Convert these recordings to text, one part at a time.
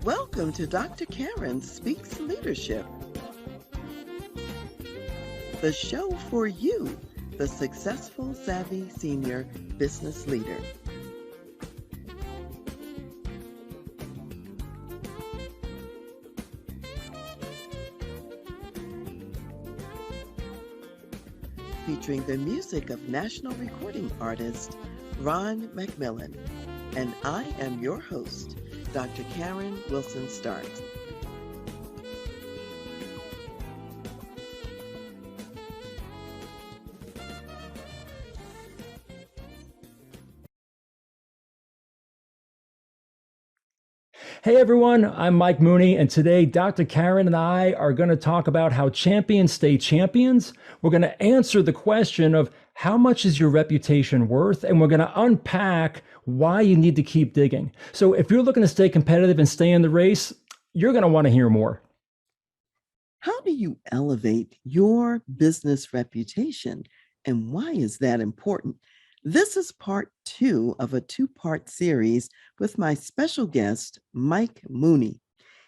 Welcome to Dr. Karen Speaks Leadership, the show for you, the successful, savvy senior business leader. Featuring the music of national recording artist Ron McMillan. And I am your host, Dr. Karen Wilson Stark. Hey everyone, I'm Mike Mooney, and today Dr. Karen and I are going to talk about how champions stay champions. We're going to answer the question of how much is your reputation worth, and we're going to unpack why you need to keep digging. So if you're looking to stay competitive and stay in the race, you're going to want to hear more. How do you elevate your business reputation, and why is that important? This is part 2 of a 2-part series with my special guest, Mike Mooney.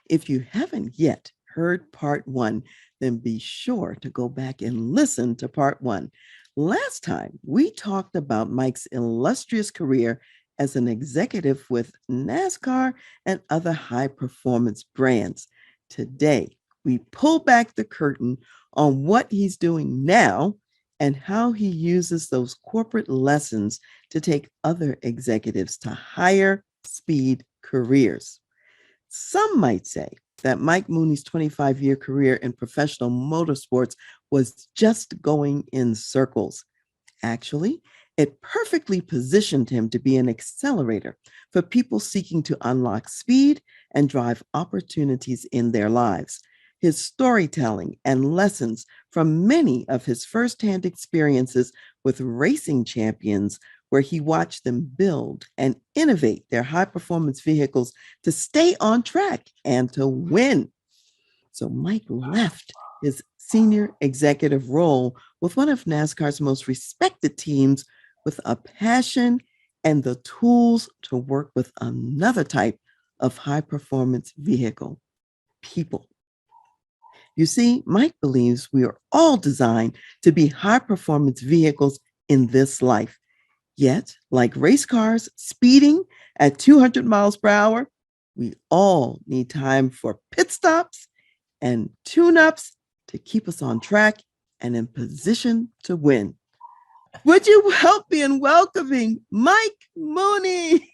If you haven't yet heard part 1, then be sure to go back and listen to part 1. Last time, we talked about Mike's illustrious career as an executive with NASCAR and other high-performance brands. Today, we pull back the curtain on what he's doing now and how he uses those corporate lessons to take other executives to higher speed careers. Some might say that Mike Mooney's 25-year career in professional motorsports was just going in circles. Actually, it perfectly positioned him to be an accelerator for people seeking to unlock speed and drive opportunities in their lives. His storytelling and lessons from many of his firsthand experiences with racing champions, where he watched them build and innovate their high-performance vehicles to stay on track and to win. So Mike left his senior executive role with one of NASCAR's most respected teams with a passion and the tools to work with another type of high-performance vehicle, people. You see, Mike believes we are all designed to be high-performance vehicles in this life. Yet, like race cars speeding at 200 miles per hour, we all need time for pit stops and tune-ups to keep us on track and in position to win. Would you help me in welcoming Mike Mooney?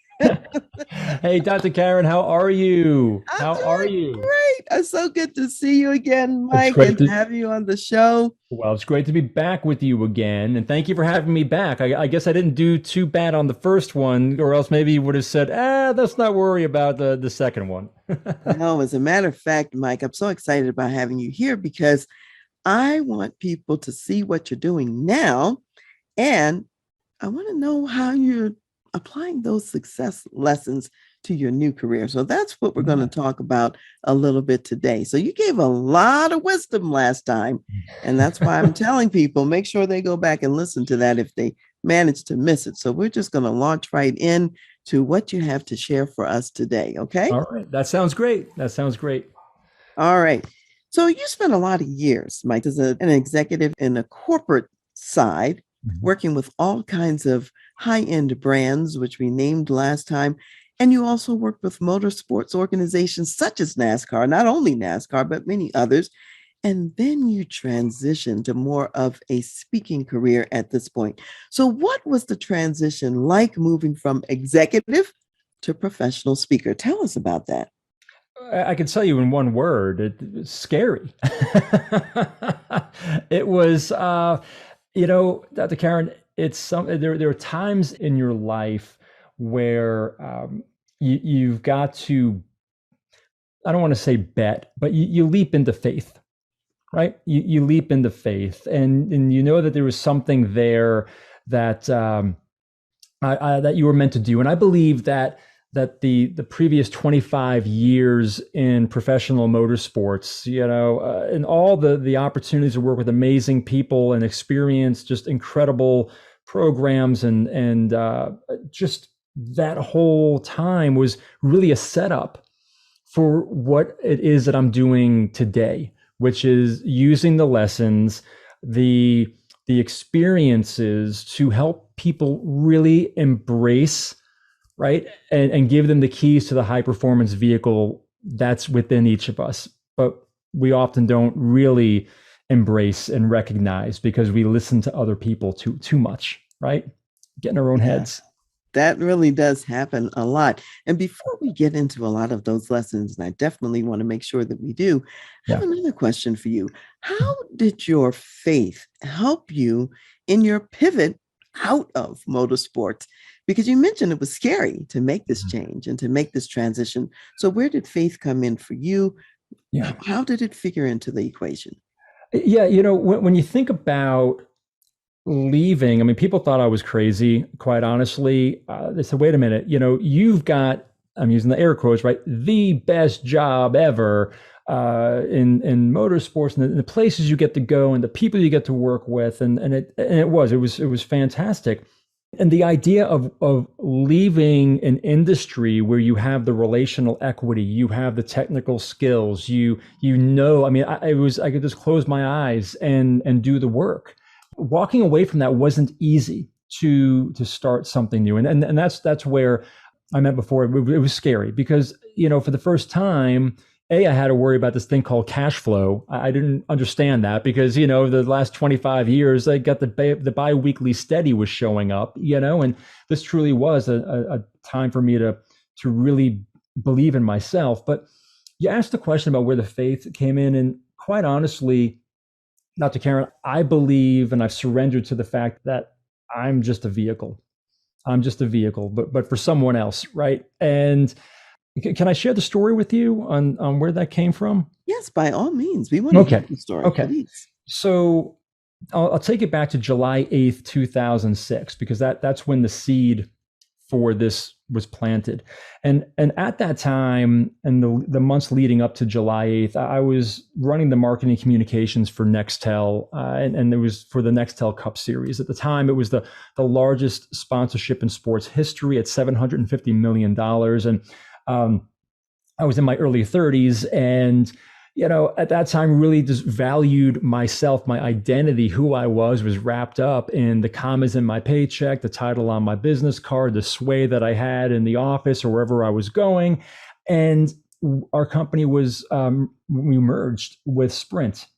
Hey, Dr. Karen, how are you? How are you? Great. It's so good to see you again, Mike, and have you on the show. Well, it's great to be back with you again, and thank you for having me back. I guess I didn't do too bad on the first one, or else maybe you would have said, let's not worry about the second one. No, as a matter of fact, Mike, I'm so excited about having you here because I want people to see what you're doing now, and I want to know how you're applying those success lessons to your new career. So that's what we're going to talk about a little bit today. So you gave a lot of wisdom last time, and that's why I'm telling people, make sure they go back and listen to that if they manage to miss it. So we're just going to launch right in to what you have to share for us today. Okay. All right. That sounds great. All right. So you spent a lot of years, Mike, as an executive in a corporate side, working with all kinds of high-end brands, which we named last time. And you also worked with motorsports organizations such as NASCAR, not only NASCAR, but many others. And then you transitioned to more of a speaking career at this point. So what was the transition like moving from executive to professional speaker? Tell us about that. I can tell you in one word, it's scary. It was, Dr. Karen, there are times in your life where you've got to, I don't want to say bet, but you leap into faith, right? You leap into faith, and you know that there was something there that that you were meant to do. And I believe that the previous 25 years in professional motorsports, and all the opportunities to work with amazing people and experience just incredible programs and just that whole time was really a setup for what it is that I'm doing today, which is using the lessons, the the experiences to help people really embrace, right? And give them the keys to the high performance vehicle that's within each of us. But we often don't really embrace and recognize because we listen to other people too much, right? Get in our own Yeah. heads. That really does happen a lot. And before we get into a lot of those lessons, and I definitely want to make sure that we do, I have Yeah. another question for you. How did your faith help you in your pivot out of motorsports? Because you mentioned it was scary to make this change and to make this transition. So, where did faith come in for you? Yeah. How did it figure into the equation? Yeah. When you think about leaving, I mean, people thought I was crazy, quite honestly. They said, wait a minute, you've got, I'm using the air quotes, right? The best job ever in motorsports, and the places you get to go and the people you get to work with. And it was fantastic. And the idea of leaving an industry where you have the relational equity, you have the technical skills, I mean, I could just close my eyes and do the work. Walking away from that wasn't easy to start something new, and that's where I meant before. It was scary because for the first time, I had to worry about this thing called cash flow. I didn't understand that because the last 25 years I got the biweekly steady was showing up, and this truly was a time for me to really believe in myself. But you asked the question about where the faith came in, and quite honestly, Dr. Karen, I believe and I've surrendered to the fact that I'm just a vehicle. I'm just a vehicle, but for someone else, right? And can I share the story with you on where that came from? Yes, by all means. We want to hear Okay. the story, Okay. please. So I'll take it back to July 8th, 2006, because that's when the seed for this was planted. And at that time, and the months leading up to July 8th, I was running the marketing communications for Nextel, and it was for the Nextel Cup Series. At the time, it was the largest sponsorship in sports history at $750 million. And I was in my early 30s, and at that time really just valued myself, my identity, who I was wrapped up in the commas in my paycheck, the title on my business card, the sway that I had in the office or wherever I was going. And our company was, we merged with Sprint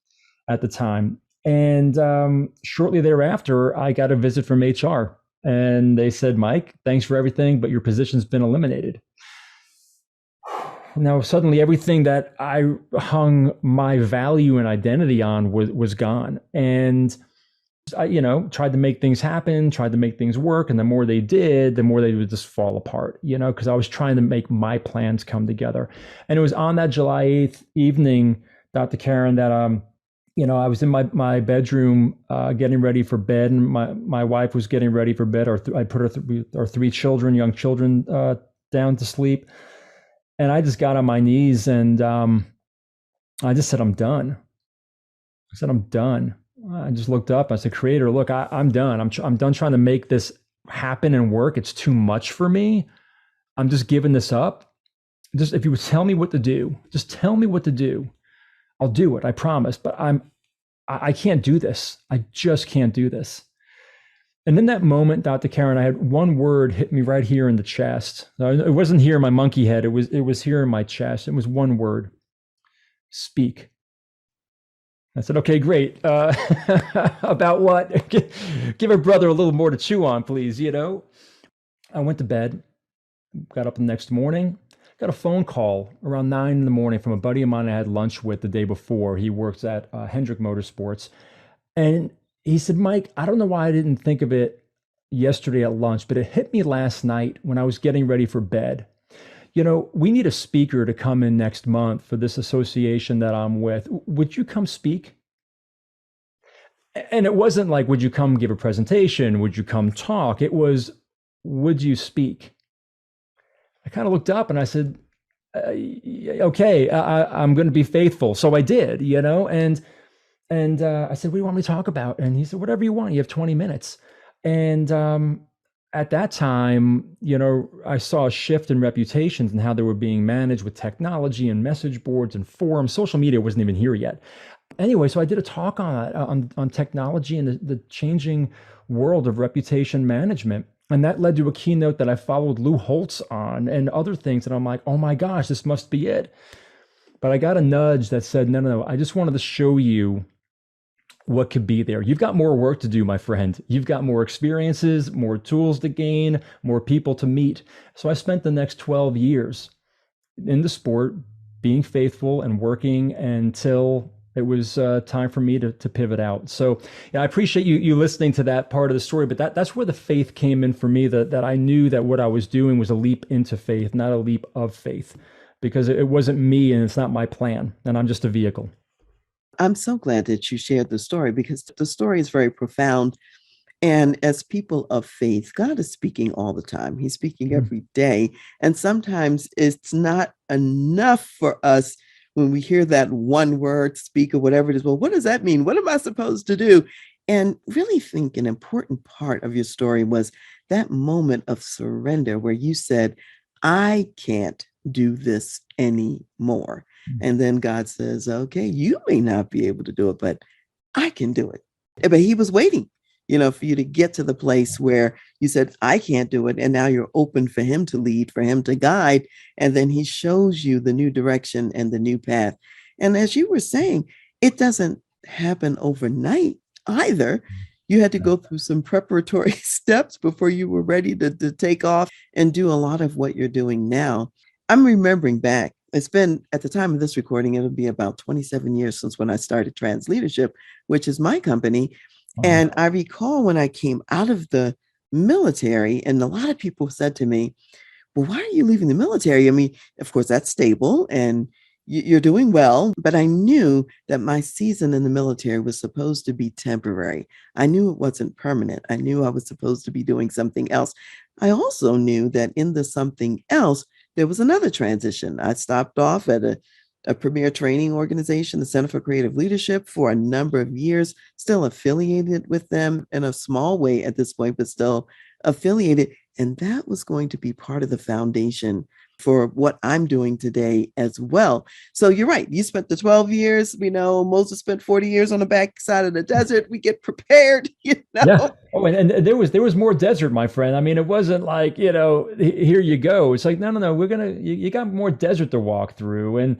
at the time. And shortly thereafter, I got a visit from HR, and they said, Mike, thanks for everything, but your position's been eliminated. Now suddenly everything that I hung my value and identity on was gone. And I, tried to make things happen, tried to make things work. And the more they did, the more they would just fall apart, because I was trying to make my plans come together. And it was on that July 8th evening, Dr. Karen, that I was in my bedroom getting ready for bed, and my wife was getting ready for bed. I put our three children, young children, down to sleep. And I just got on my knees and I just said, I'm done. I said, I'm done. I just looked up. I said, Creator, look, I'm done. I'm done trying to make this happen and work. It's too much for me. I'm just giving this up. Just if you would tell me what to do, just tell me what to do. I'll do it. I promise. But I can't do this. I just can't do this. And in that moment, Dr. Karen, I had one word hit me right here in the chest. Now, it wasn't here in my monkey head. It was here in my chest. It was one word: speak. I said, okay, great. About what? Give a brother a little more to chew on, please. I went to bed, got up the next morning, got a phone call around 9 in the morning from a buddy of mine I had lunch with the day before. He works at Hendrick Motorsports. And he said, Mike, I don't know why I didn't think of it yesterday at lunch, but it hit me last night when I was getting ready for bed. We need a speaker to come in next month for this association that I'm with. Would you come speak? And it wasn't like, would you come give a presentation? Would you come talk? It was, would you speak? I kind of looked up and I said, okay, I'm going to be faithful. So I did, and I said, what do you want me to talk about? And he said, whatever you want. You have 20 minutes. And at that time, I saw a shift in reputations and how they were being managed with technology and message boards and forums. Social media wasn't even here yet. Anyway, so I did a talk on technology and the changing world of reputation management. And that led to a keynote that I followed Lou Holtz on and other things. And I'm like, oh my gosh, this must be it. But I got a nudge that said, no, no, no, I just wanted to show you what could be there. You've got more work to do, my friend. You've got more experiences, more tools to gain, more people to meet. So I spent the next 12 years in the sport being faithful and working until it was time for me to pivot out. So yeah, I appreciate you listening to that part of the story, but that's where the faith came in for me, that I knew that what I was doing was a leap into faith, not a leap of faith, because it wasn't me and it's not my plan, and I'm just a vehicle. I'm so glad that you shared the story because the story is very profound. And as people of faith, God is speaking all the time. He's speaking Mhm. every day. And sometimes it's not enough for us when we hear that one word, speak, or whatever it is. Well, what does that mean? What am I supposed to do? And really think an important part of your story was that moment of surrender where you said, I can't do this anymore. And then God says, okay, you may not be able to do it, but I can do it. But he was waiting, for you to get to the place where you said, I can't do it. And now you're open for him to lead, for him to guide. And then he shows you the new direction and the new path. And as you were saying, it doesn't happen overnight either. You had to go through some preparatory steps before you were ready to take off and do a lot of what you're doing now. I'm remembering back, it's been at the time of this recording, it'll be about 27 years since when I started TransLeadership, which is my company. Wow. And I recall when I came out of the military, and a lot of people said to me, well, why are you leaving the military? I mean, of course, that's stable and you're doing well, but I knew that my season in the military was supposed to be temporary. I knew it wasn't permanent. I knew I was supposed to be doing something else. I also knew that in the something else, there was another transition. I stopped off at a premier training organization, the Center for Creative Leadership, for a number of years, still affiliated with them in a small way at this point, but still affiliated. And that was going to be part of the foundation for what I'm doing today as well. So you're right. You spent the 12 years. We know Moses spent 40 years on the backside of the desert. We get prepared, Yeah. Oh, and there was more desert, my friend. I mean, it wasn't like, here you go. It's like, no, no, no, you got more desert to walk through.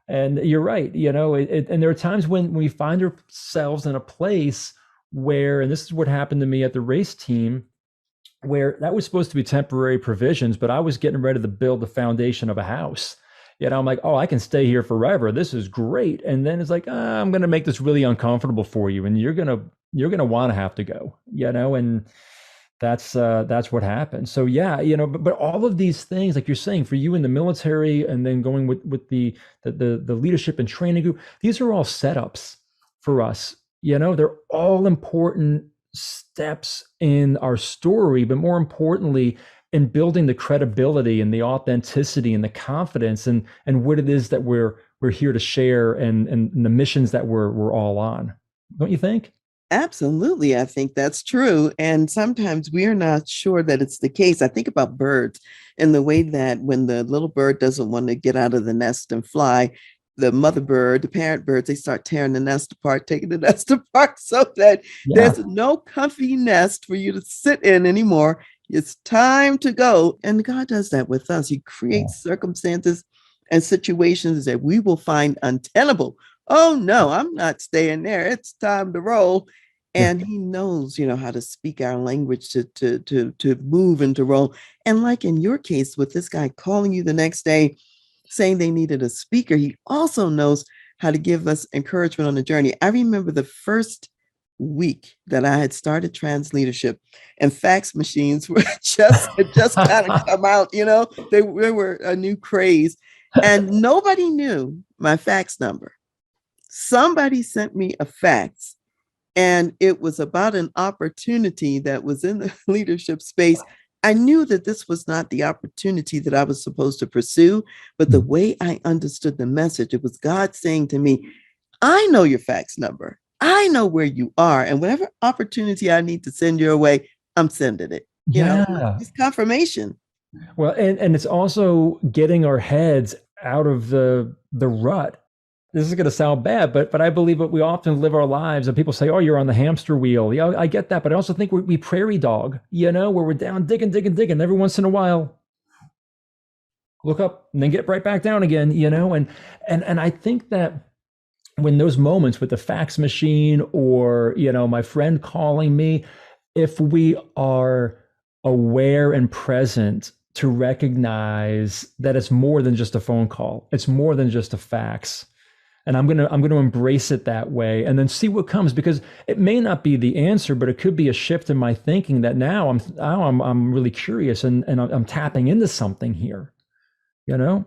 And you're right, and there are times when we find ourselves in a place where, and this is what happened to me at the race team, where that was supposed to be temporary provisions, but I was getting ready to build the foundation of a house. I'm like, oh, I can stay here forever. This is great. And then it's like, I'm going to make this really uncomfortable for you, and you're gonna want to have to go, and that's what happened. So yeah, but all of these things, like you're saying, for you in the military, and then going with the leadership and training group, these are all setups for us. They're all important steps in our story, but more importantly, in building the credibility and the authenticity and the confidence and what it is that we're here to share, and the missions that we're all on. Don't you think? Absolutely. I think that's true. And sometimes we are not sure that it's the case. I think about birds and the way that when the little bird doesn't want to get out of the nest and fly, the mother bird, the parent birds, they start tearing the nest apart, taking the nest apart so that Yeah. there's no comfy nest for you to sit in anymore. It's time to go. And God does that with us. He Yeah. creates circumstances and situations that we will find untenable. Oh no, I'm not staying there. It's time to roll. Yeah. And he knows, how to speak our language to move and to roll. And like in your case with this guy calling you the next day saying they needed a speaker, he also knows how to give us encouragement on the journey. I remember the first week that I had started TransLeadership, and fax machines were just kind of come out, they were a new craze, and nobody knew my fax number. Somebody sent me a fax, and it was about an opportunity that was in the leadership space. I knew that this was not the opportunity that I was supposed to pursue, but the way I understood the message, it was God saying to me, I know your fax number. I know where you are. And whatever opportunity I need to send your way, I'm sending it. Yeah. It's confirmation. Well, and it's also getting our heads out of the rut. This is going to sound bad, but I believe that we often live our lives and people say, "Oh, you're on the hamster wheel." Yeah, I get that, but I also think we prairie dog, where we're down digging, digging, digging. Every once in a while, look up and then get right back down again, and I think that when those moments with the fax machine or my friend calling me, if we are aware and present to recognize that it's more than just a phone call, it's more than just a fax, and I'm going to embrace it that way and then see what comes, because it may not be the answer, but it could be a shift in my thinking that now I'm really curious, and I'm tapping into something here you know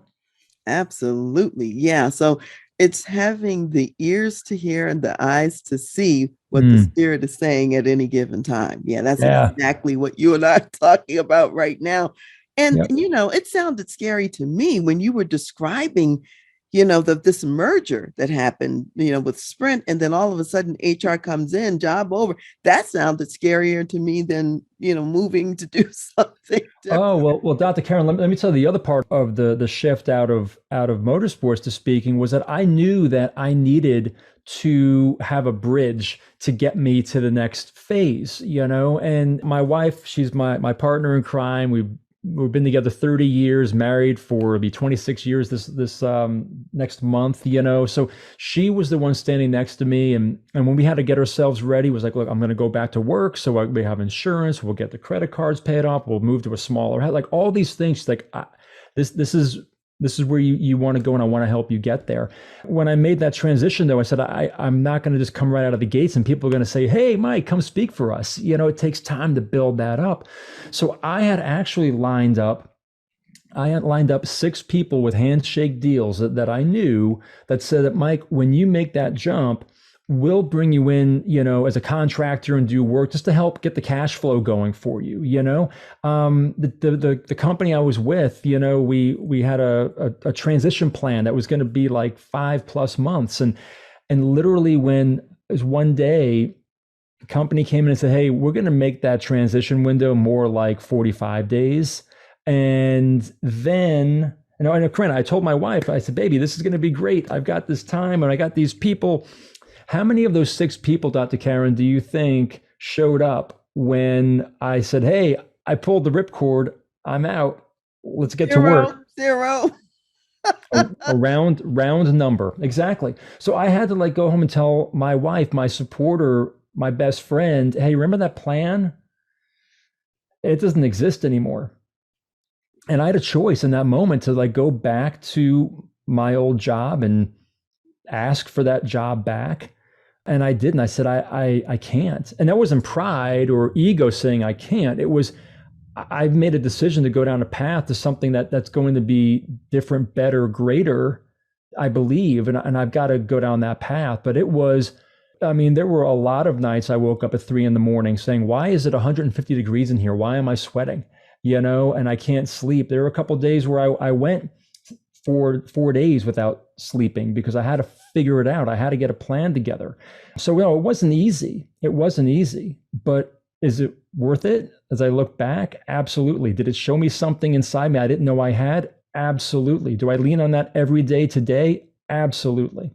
Absolutely. Yeah. So it's having the ears to hear and the eyes to see what the Mm, spirit is saying at any given time. Yeah, that's yeah. exactly what you and I are talking about right now. And, Yep. it sounded scary to me when you were describing, this merger that happened, with Sprint, and then all of a sudden HR comes in, job over. That sounded scarier to me than, moving to do something different. Oh, well, Dr. Karen, let me tell you the other part of the shift out of motorsports to speaking was that I knew that I needed to have a bridge to get me to the next phase, and my wife, she's my partner in crime. We've been together 30 years, married for it'll be 26 years this next month, so she was the one standing next to me, and when we had to get ourselves ready, was like, look, I'm going to go back to work, so we have insurance, we'll get the credit cards paid off, we'll move to a smaller house, like all these things. She's like, this is where you want to go, and I want to help you get there. When I made that transition, though, I said I'm not going to just come right out of the gates and people are going to say, hey, Mike, come speak for us. It takes time to build that up. So I had lined up 6 people with handshake deals that I knew that said that, Mike, when you make that jump, we'll bring you in, as a contractor and do work just to help get the cash flow going for you. The company I was with, we had a transition plan that was going to be like 5+ months, and literally when it was one day, the company came in and said, hey, we're going to make that transition window more like 45 days. And then, I told my wife, I said, baby, this is going to be great. I've got this time and I got these people. How many of those 6 people, Dr. Karen, do you think showed up when I said, hey, I pulled the ripcord, I'm out, let's get to work? Zero, zero. A round number. Exactly. So I had to go home and tell my wife, my supporter, my best friend, hey, remember that plan? It doesn't exist anymore. And I had a choice in that moment to go back to my old job and ask for that job back. And I didn't. I said, I can't. And that wasn't pride or ego saying I can't. It was, I've made a decision to go down a path to something that's going to be different, better, greater, I believe. And I've got to go down that path. But there were a lot of nights I woke up at 3 a.m. saying, why is it 150 degrees in here? Why am I sweating? And I can't sleep. There were a couple of days where I went for 4 days without sleeping because I had to figure it out. I had to get a plan together. So, it wasn't easy. It wasn't easy, but is it worth it? As I look back, absolutely. Did it show me something inside me I didn't know I had? Absolutely. Do I lean on that every day today? Absolutely.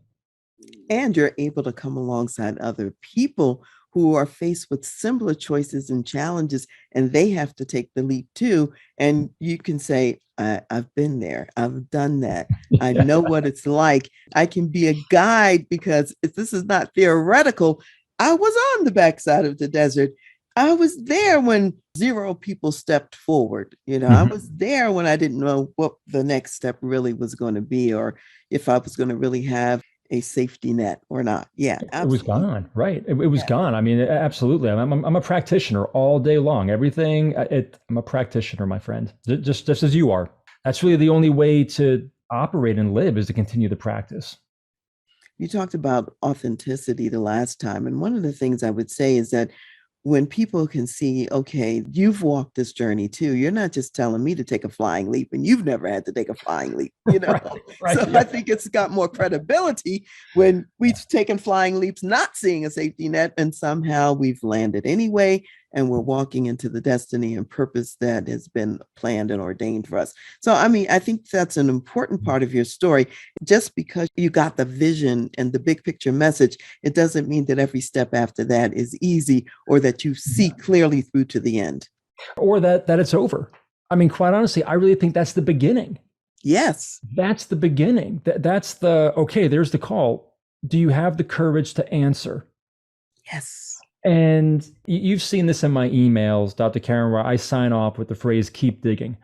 And you're able to come alongside other people who are faced with similar choices and challenges, and they have to take the leap too. And you can say, I've been there, I've done that, I Yeah. know what it's like. I can be a guide because if this is not theoretical, I was on the backside of the desert. I was there when zero people stepped forward. I Mhm. was there when I didn't know what the next step really was going to be, or if I was going to really have a safety net or not. Yeah, It was absolutely. gone, right? It was Yeah. gone. Absolutely. I'm a practitioner all day long. Everything. I'm a practitioner, my friend. Just as you are. That's really the only way to operate and live is to continue to practice. You talked about authenticity the last time. And one of the things I would say is that when people can see, okay, you've walked this journey too, you're not just telling me to take a flying leap and you've never had to take a flying leap. Right. Right. So I Yeah. think it's got more credibility when we've taken flying leaps, not seeing a safety net, and somehow we've landed anyway. and we're walking into the destiny and purpose that has been planned and ordained for us. So, I mean, I think that's an important part of your story. Just because you got the vision and the big picture message, it doesn't mean that every step after that is easy or that you see clearly through to the end. Or that it's over. I mean, quite honestly, I really think that's the beginning. Yes. That's the beginning. That's the, okay, there's the call. Do you have the courage to answer? Yes. And you've seen this in my emails, Dr. Karen, where I sign off with the phrase, keep digging.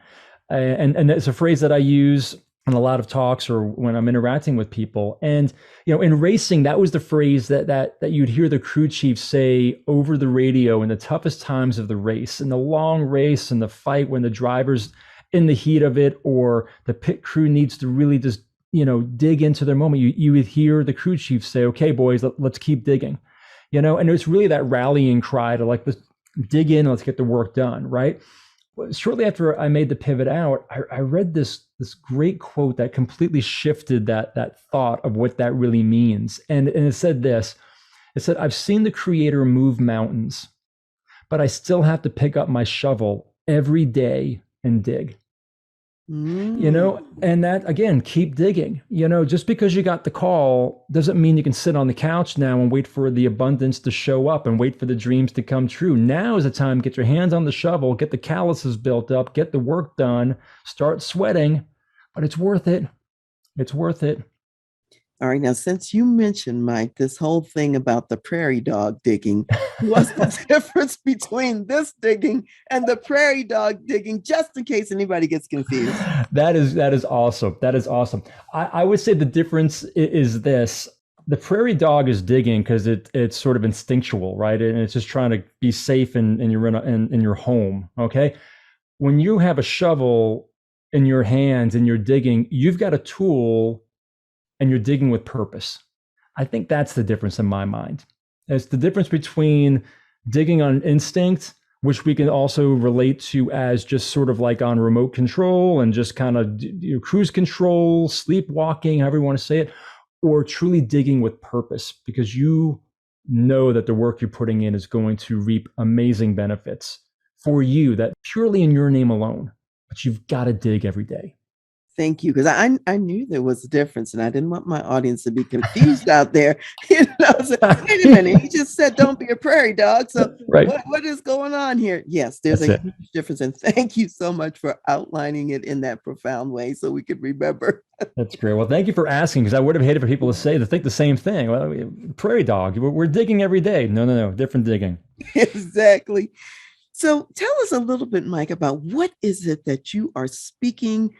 And it's a phrase that I use in a lot of talks or when I'm interacting with people. And, in racing, that was the phrase that you'd hear the crew chief say over the radio in the toughest times of the race, in the long race and the fight when the driver's in the heat of it, or the pit crew needs to really just, dig into their moment. You would hear the crew chief say, okay, boys, let's keep digging, and it's really that rallying cry to let's dig in, let's get the work done. Right. Shortly after I made the pivot out, I read this great quote that completely shifted that thought of what that really means. And it said this, it said, I've seen the Creator move mountains, but I still have to pick up my shovel every day and dig. And that, again, keep digging. Just because you got the call doesn't mean you can sit on the couch now and wait for the abundance to show up and wait for the dreams to come true. Now is the time, get your hands on the shovel, get the calluses built up, get the work done, start sweating, but it's worth it. It's worth it. All right. Now, since you mentioned, Mike, this whole thing about the prairie dog digging, what's the difference between this digging and the prairie dog digging, just in case anybody gets confused? That is awesome. That is awesome. I would say the difference is this. The prairie dog is digging because it's sort of instinctual, right? And it's just trying to be safe in your home, okay? When you have a shovel in your hands and you're digging, you've got a tool and you're digging with purpose. I think that's the difference in my mind. It's the difference between digging on instinct, which we can also relate to as just sort of like on remote control and just kind of cruise control, sleepwalking, however you want to say it, or truly digging with purpose, because you know that the work you're putting in is going to reap amazing benefits for you, that purely in your name alone, but you've got to dig every day. Thank you, because I knew there was a difference, and I didn't want my audience to be confused out there. So, wait a minute, he just said don't be a prairie dog. So right. What is going on here? Yes, there's a huge difference, and thank you so much for outlining it in that profound way so we could remember. That's great. Well, thank you for asking, because I would have hated for people to think the same thing. Well, prairie dog, we're digging every day. No, different digging. Exactly. So tell us a little bit, Mike, about what is it that you are speaking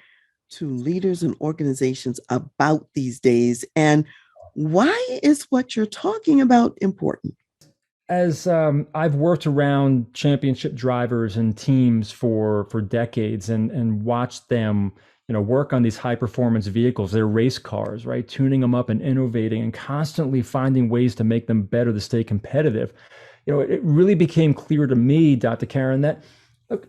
to leaders and organizations about these days, and why is what you're talking about important? As I've worked around championship drivers and teams for decades and watched them, work on these high performance vehicles, their race cars, right? Tuning them up and innovating and constantly finding ways to make them better to stay competitive. It really became clear to me, Dr. Karen, that look,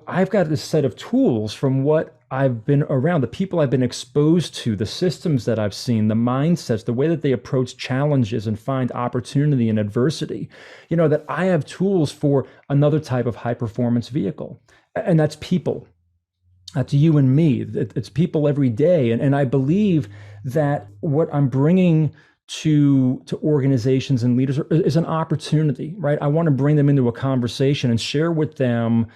I've got this set of tools from what I've been around, the people I've been exposed to, the systems that I've seen, the mindsets, the way that they approach challenges and find opportunity in adversity, that I have tools for another type of high performance vehicle. And that's people. That's you and me. It's people every day. And I believe that what I'm bringing to organizations and leaders is an opportunity, right? I want to bring them into a conversation and share with them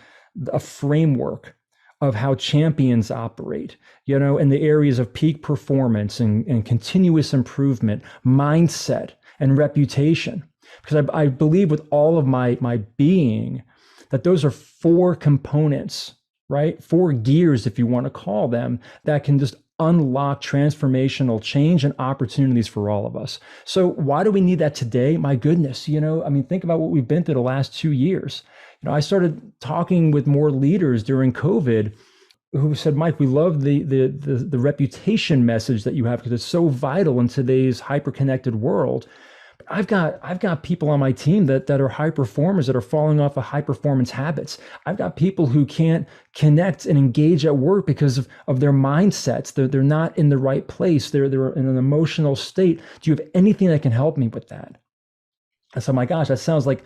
a framework of how champions operate, in the areas of peak performance and continuous improvement, mindset and reputation. Because I believe with all of my being that those are 4 components, right? 4 gears, if you want to call them, that can just unlock transformational change and opportunities for all of us. So why do we need that today? My goodness, think about what we've been through the last 2 years. I started talking with more leaders during COVID who said, Mike, we love the reputation message that you have because it's so vital in today's hyper-connected world. But I've got people on my team that are high performers that are falling off of high performance habits. I've got people who can't connect and engage at work because of their mindsets. They're not in the right place. They're in an emotional state. Do you have anything that can help me with that? I said, my gosh, that sounds like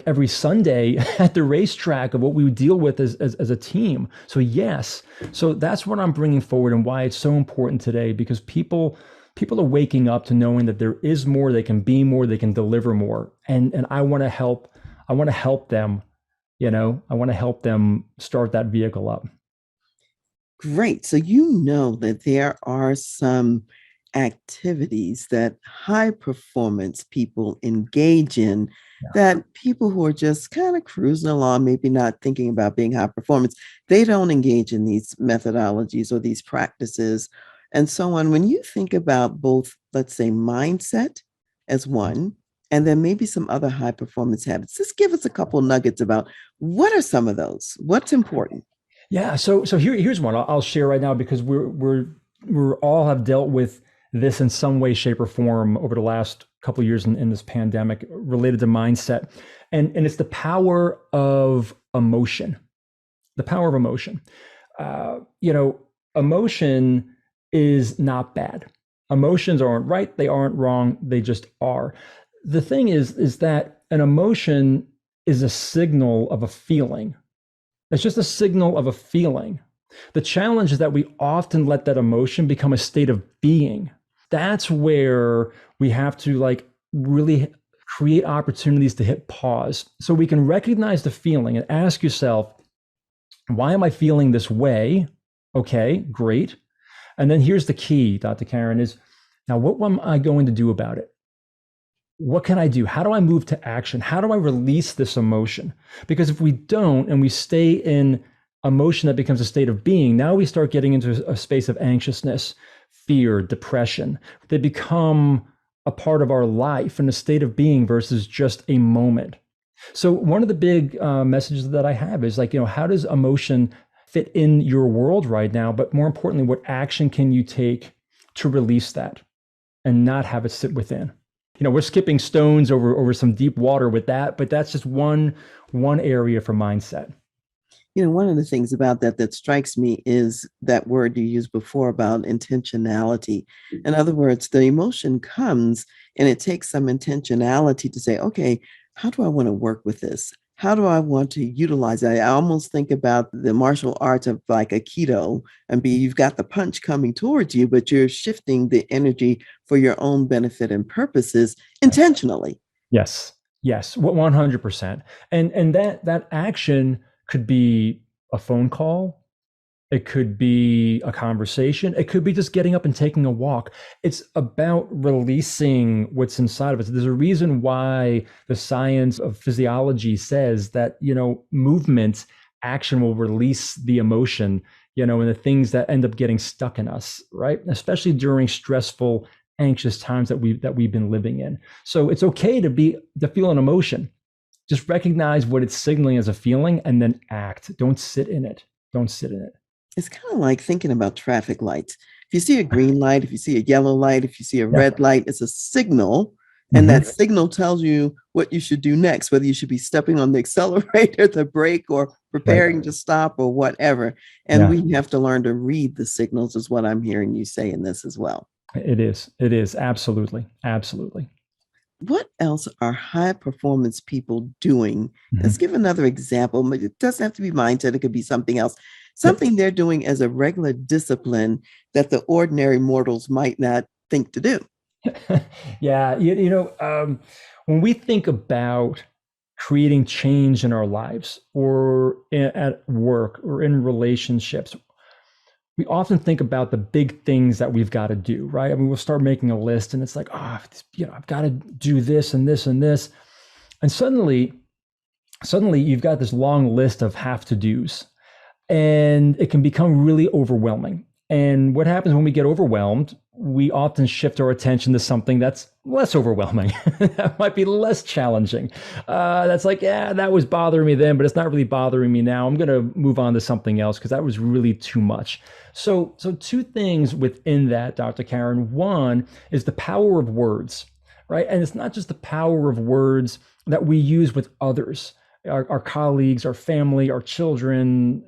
every Sunday at the racetrack of what we would deal with as a team. So yes, so that's what I'm bringing forward and why it's so important today, because people are waking up to knowing that there is more, they can be more, they can deliver more, and I want to help. I want to help them. I want to help them start that vehicle up. Great. So you know that there are some activities that high performance people engage in Yeah. that people who are just kind of cruising along, maybe not thinking about being high performance, they don't engage in these methodologies or these practices and so on. When you think about both, let's say, mindset as one, and then maybe some other high performance habits, just give us a couple nuggets about what are some of those? What's important? Yeah, so here's one I'll share right now, because we're all have dealt with this in some way, shape, or form over the last couple of years in this pandemic related to mindset, and it's the power of emotion. The power of emotion. You know, emotion is not bad. Emotions aren't right. They aren't wrong. They just are. The thing is that an emotion is a signal of a feeling. It's just a signal of a feeling. The challenge is that we often let that emotion become a state of being. That's where we have to like really create opportunities to hit pause so we can recognize the feeling and ask yourself, why am I feeling this way? Okay, great. And then here's the key, Dr. Karen, is now what am I going to do about it? What can I do? How do I move to action? How do I release this emotion? Because if we don't and we stay in emotion that becomes a state of being, now we start getting into a space of anxiousness, fear, depression. They become a part of our life and a state of being versus just a moment. So one of the big messages that I have is like, how does emotion fit in your world right now? But more importantly, what action can you take to release that and not have it sit within? We're skipping stones over some deep water with that, but that's just one area for mindset. One of the things about that strikes me is that word you used before about intentionality. In other words, the emotion comes and it takes some intentionality to say, okay, how do I want to work with this? How do I want to utilize it? I almost think about the martial arts of like Aikido and you've got the punch coming towards you, but you're shifting the energy for your own benefit and purposes intentionally. Yes, yes, 100%. And that action could be a phone call. It could be a conversation. It could be just getting up and taking a walk. It's about releasing what's inside of us. There's a reason why the science of physiology says that, movement, action will release the emotion, and the things that end up getting stuck in us, right? Especially during stressful, anxious times that we've been living in. So it's okay to feel an emotion. Just recognize what it's signaling as a feeling and then act. Don't sit in it. Don't sit in it. It's kind of like thinking about traffic lights. If you see a green light, if you see a yellow light, if you see a Yeah. red light, it's a signal. And Mm-hmm. that signal tells you what you should do next, whether you should be stepping on the accelerator, the brake, or Right. preparing to stop or whatever. And Yeah. we have to learn to read the signals, is what I'm hearing you say in this as well. It is. It is. Absolutely. Absolutely. What else are high performance people doing? Let's Mm-hmm. give another example. But it doesn't have to be mindset, it could be something else, Yep. something they're doing as a regular discipline that the ordinary mortals might not think to do. Yeah. When we think about creating change in our lives or at work or in relationships, we often think about the big things that we've got to do, right? I mean, we'll start making a list and it's like, I've got to do this and this and this. And suddenly you've got this long list of have to do's, and it can become really overwhelming. And what happens when we get overwhelmed, we often shift our attention to something that's less overwhelming, that might be less challenging. That's like, yeah, that was bothering me then, but it's not really bothering me now. I'm going to move on to something else because that was really too much. So two things within that, Dr. Karen. One is the power of words, right? And it's not just the power of words that we use with others. our colleagues, our family, our children,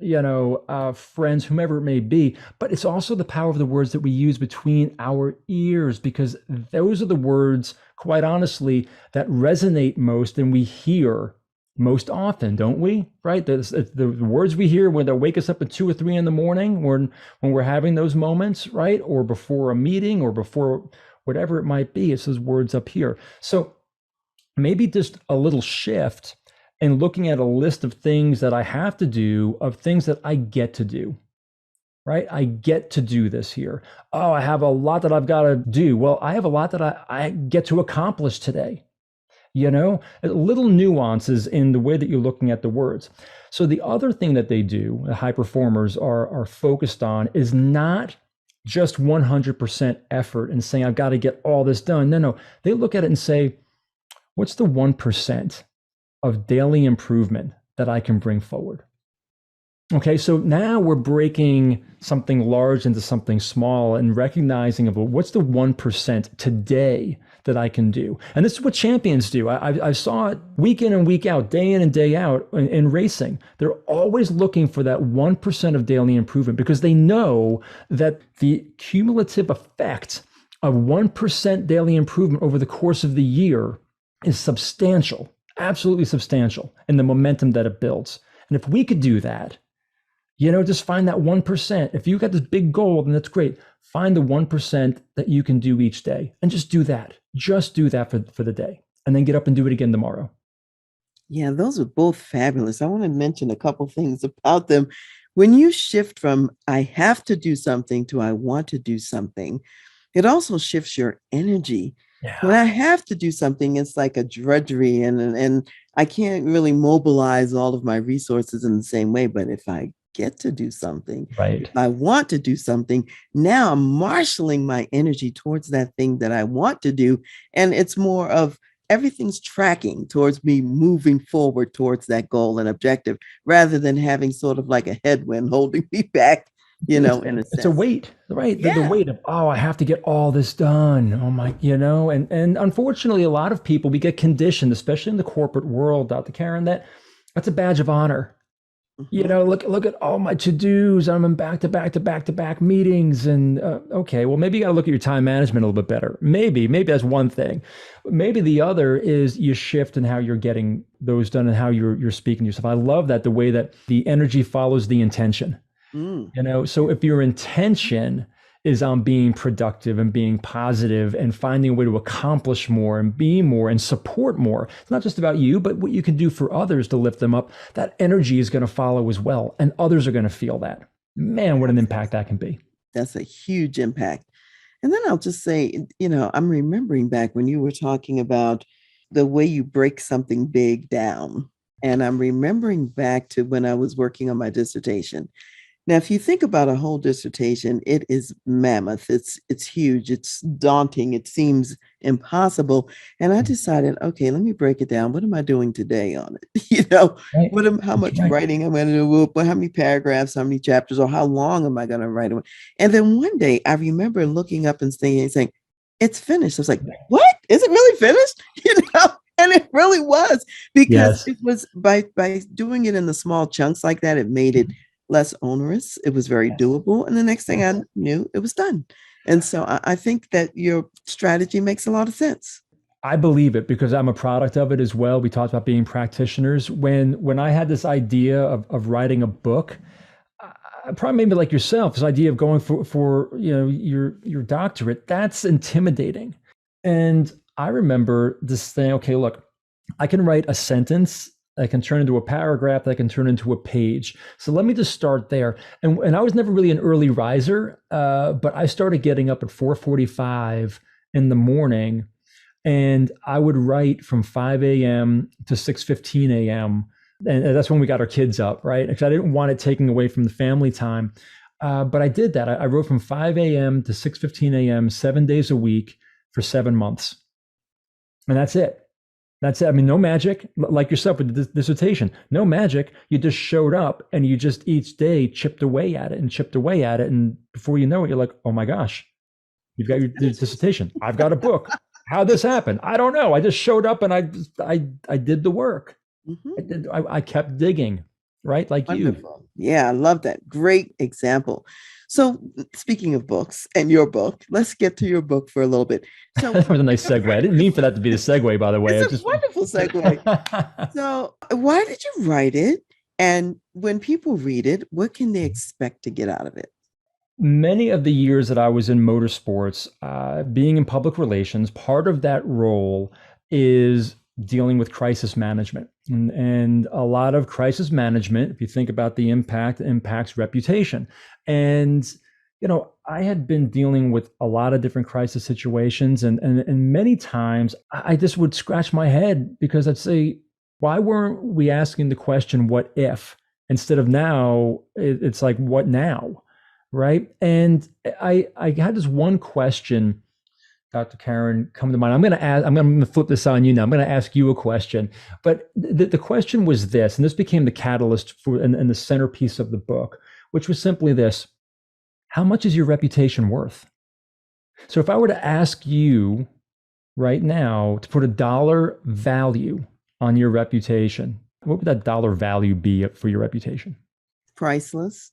friends, whomever it may be. But it's also the power of the words that we use between our ears, because those are the words, quite honestly, that resonate most and we hear most often, don't we? Right? The words we hear when they wake us up at 2 or 3 in the morning, when we're having those moments, right? Or before a meeting or before whatever it might be, it's those words up here. So maybe just a little shift and looking at a list of things that I have to do, of things that I get to do, right? I get to do this here. Oh, I have a lot that I've got to do. Well, I have a lot that I get to accomplish today. Little nuances in the way that you're looking at the words. So the other thing that they do, the high performers are focused on, is not just 100% effort and saying, I've got to get all this done. No. They look at it and say, what's the 1% of daily improvement that I can bring forward? Okay, so now we're breaking something large into something small and recognizing of, well, what's the 1% today that I can do? And this is what champions do. I saw it week in and week out, day in and day out in racing. They're always looking for that 1% of daily improvement, because they know that the cumulative effect of 1% daily improvement over the course of the year is substantial, absolutely substantial, in the momentum that it builds. And if we could do that, just find that 1%. If you got this big goal, then that's great. Find the 1% that you can do each day and just do that. Just do that for the day, and then get up and do it again tomorrow. Yeah, those are both fabulous. I want to mention a couple things about them. When you shift from I have to do something to I want to do something, it also shifts your energy. When Yeah. I have to do something, it's like a drudgery, and I can't really mobilize all of my resources in the same way. But if I get to do something, if Right. I want to do something, now I'm marshaling my energy towards that thing that I want to do. And it's more of everything's tracking towards me moving forward towards that goal and objective, rather than having sort of like a headwind holding me back, It's in a it's a sense. weight, right? The Yeah. weight of, oh, I have to get all this done. Oh my, and unfortunately, a lot of people, we get conditioned, especially in the corporate world, Dr. Karen, that's a badge of honor. Mhm. Look at all my to-dos. I'm in back to back to back to back meetings, and okay, well, maybe you got to look at your time management a little bit better. Maybe that's one thing. Maybe the other is you shift in how you're getting those done and how you're speaking to yourself. I love that, the way that the energy follows the intention. Mm. So if your intention is on being productive and being positive and finding a way to accomplish more and be more and support more, it's not just about you, but what you can do for others to lift them up, that energy is going to follow as well. And others are going to feel that. Man, what an impact that can be. That's a huge impact. And then I'll just say, I'm remembering back when you were talking about the way you break something big down. And I'm remembering back to when I was working on my dissertation. Now, if you think about a whole dissertation, it is mammoth. It's huge. It's daunting. It seems impossible. And I decided, okay, let me break it down. What am I doing today on it? Right. How That's much right. writing I'm going to do, how many paragraphs, how many chapters, or how long am I going to write? And then one day I remember looking up and saying, it's finished. I was like, what? Is it really finished? And it really was, because Yes. it was by doing it in the small chunks like that, it made it less onerous. It was very Yes. doable. And the next thing I Yes. knew, it was done. And so I think that your strategy makes a lot of sense. I believe it because I'm a product of it as well. We talked about being practitioners. When I had this idea of writing a book, probably maybe like yourself, this idea of going for your doctorate, that's intimidating. And I remember this thing, okay, look, I can write a sentence, I can turn into a paragraph, that I can turn into a page. So let me just start there. And I was never really an early riser, but I started getting up at 4:45 in the morning, and I would write from 5 a.m. to 6:15 a.m. And that's when we got our kids up, right? Because I didn't want it taking away from the family time. But I did that. I wrote from 5 a.m. to 6:15 a.m. 7 days a week for 7 months. And that's it. That's it. I mean, no magic, like yourself with the dissertation, no magic. You just showed up and you just each day chipped away at it and chipped away at it. And before you know it, you're like, oh my gosh, you've got your dissertation. I've got a book. How'd this happen? I don't know. I just showed up and I did the work. Mhm. I kept digging, right? Like you. Wonderful. Yeah, I love that. Great example. So, speaking of books and your book, let's get to your book for a little bit. So, That was a nice segue. I didn't mean for that to be the segue, by the way. it's I a just wonderful segue. So, why did you write it? And when people read it, what can they expect to get out of it? many of the years that I was in motorsports, being in public relations, part of that role is dealing with crisis management. And a lot of crisis management, if you think about the impact, impacts reputation. And, I had been dealing with a lot of different crisis situations. And many times I just would scratch my head because I'd say, why weren't we asking the question, what if? Instead of now, it's like, what now? Right. And I had this one question, Dr. Karen, come to mind. I'm going to flip this on you now. I'm going to ask you a question. But the question was this, and this became the catalyst for and the centerpiece of the book, which was simply this: how much is your reputation worth? So if I were to ask you right now to put a dollar value on your reputation, what would that dollar value be for your reputation? Priceless.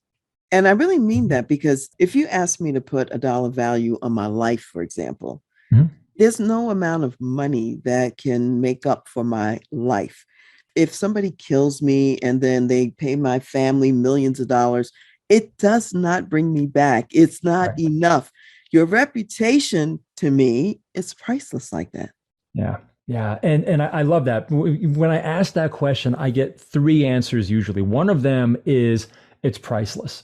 And I really mean Mhm. that because if you ask me to put a dollar value on my life, for example, Mhm. there's no amount of money that can make up for my life. If somebody kills me and then they pay my family millions of dollars, it does not bring me back. It's not Right. enough. Your reputation to me is priceless like that. Yeah. Yeah. And I love that. When I ask that question, I get three answers usually. One of them is it's priceless.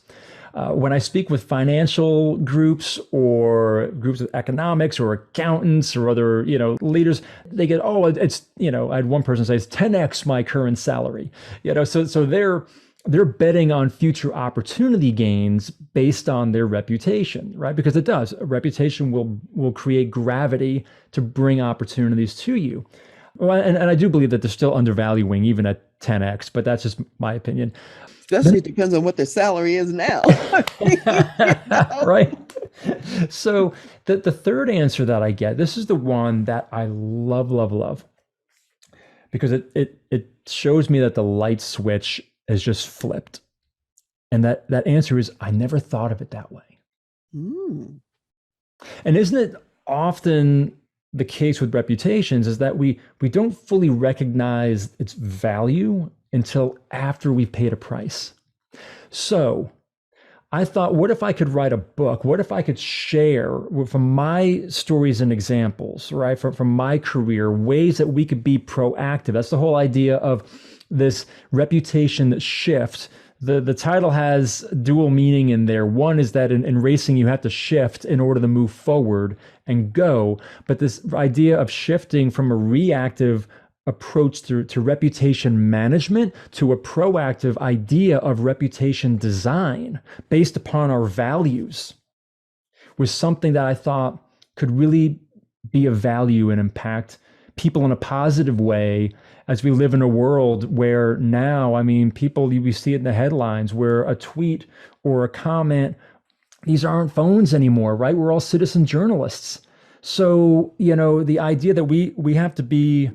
When I speak with financial groups or groups of economics or accountants or other, leaders, they get, oh, it's, I had one person say it's 10x my current salary. So they're betting on future opportunity gains based on their reputation, right? Because it does. A reputation will create gravity to bring opportunities to you. Well, and I do believe that they're still undervaluing even at 10x, but that's just my opinion. Especially Then, it depends on what their salary is now. I mean, right? So the third answer that I get, this is the one that I love, love, love, because it shows me that the light switch is just flipped. And that answer is I never thought of it that way. Mm, And isn't it often the case with reputations is that we don't fully recognize its value until after we've paid a price. So I thought, what if I could write a book? What if I could share from my stories and examples, right? From my career, ways that we could be proactive. That's the whole idea of this reputation shift. The title has dual meaning in there. One is that in racing, you have to shift in order to move forward and go. But this idea of shifting from a reactive approach to reputation management to a proactive idea of reputation design based upon our values was something that I thought could really be of value and impact people in a positive way as we live in a world where now, I mean, people, we see it in the headlines where a tweet or a comment, these aren't phones anymore, right? We're all citizen journalists. So, the idea that we have to be